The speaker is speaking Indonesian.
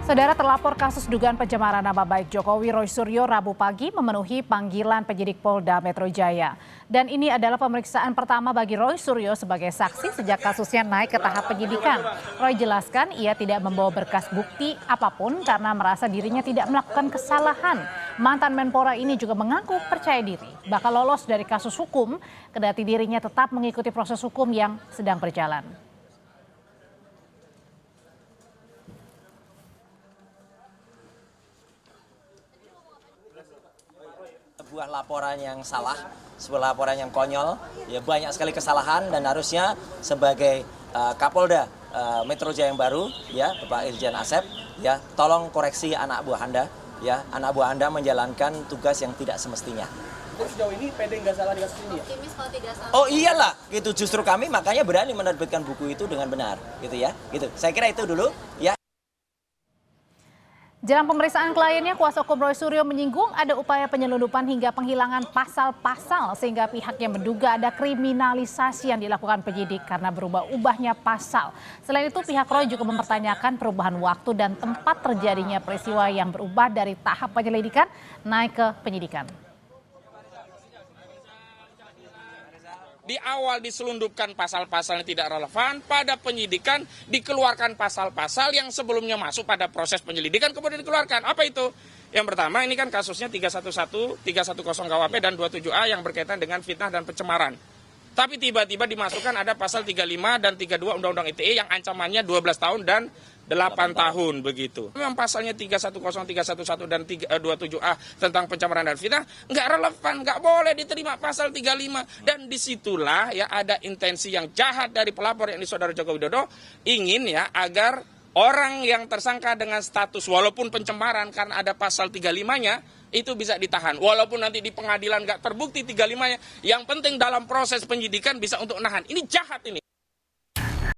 Saudara terlapor kasus dugaan pencemaran nama baik Jokowi Roy Suryo Rabu pagi memenuhi panggilan penyidik Polda Metro Jaya. Dan ini adalah pemeriksaan pertama bagi Roy Suryo sebagai saksi sejak kasusnya naik ke tahap penyidikan. Roy jelaskan ia tidak membawa berkas bukti apapun karena merasa dirinya tidak melakukan kesalahan. Mantan Menpora ini juga mengaku percaya diri bakal lolos dari kasus hukum, kendati dirinya tetap mengikuti proses hukum yang sedang berjalan. Sebuah laporan yang salah, sebuah laporan yang konyol, ya banyak sekali kesalahan dan harusnya sebagai Kapolda Metro Jaya yang baru, ya Bapak Irjen Asep, ya tolong koreksi anak buah Anda, ya anak buah Anda menjalankan tugas yang tidak semestinya. Sejauh ini PD nggak salah di kasus ini ya? Oh iyalah, gitu justru kami makanya berani menerbitkan buku itu dengan benar, gitu ya, gitu. Saya kira itu dulu, ya. Dalam pemeriksaan kliennya, kuasa hukum Roy Suryo menyinggung ada upaya penyelundupan hingga penghilangan pasal-pasal sehingga pihaknya menduga ada kriminalisasi yang dilakukan penyidik karena berubah-ubahnya pasal. Selain itu, pihak Roy juga mempertanyakan perubahan waktu dan tempat terjadinya peristiwa yang berubah dari tahap penyelidikan naik ke penyidikan. Di awal diselundupkan pasal-pasal yang tidak relevan, pada penyidikan dikeluarkan pasal-pasal yang sebelumnya masuk pada proses penyelidikan kemudian dikeluarkan. Apa itu? Yang pertama ini kan kasusnya 311, 310 KUHP dan 27A yang berkaitan dengan fitnah dan pencemaran. Tapi tiba-tiba dimasukkan ada pasal 35 dan 32 Undang-Undang ITE yang ancamannya 12 tahun dan 8 tahun begitu. Memang pasalnya 310, 311 dan 27A tentang pencemaran dan fitnah nggak relevan, nggak boleh diterima pasal 35. Dan disitulah ya ada intensi yang jahat dari pelapor yakni Saudara Joko Widodo ingin ya agar orang yang tersangka dengan status walaupun pencemaran karena ada pasal 35-nya itu bisa ditahan. Walaupun nanti di pengadilan nggak terbukti 35-nya, yang penting dalam proses penyidikan bisa untuk nahan. Ini jahat ini.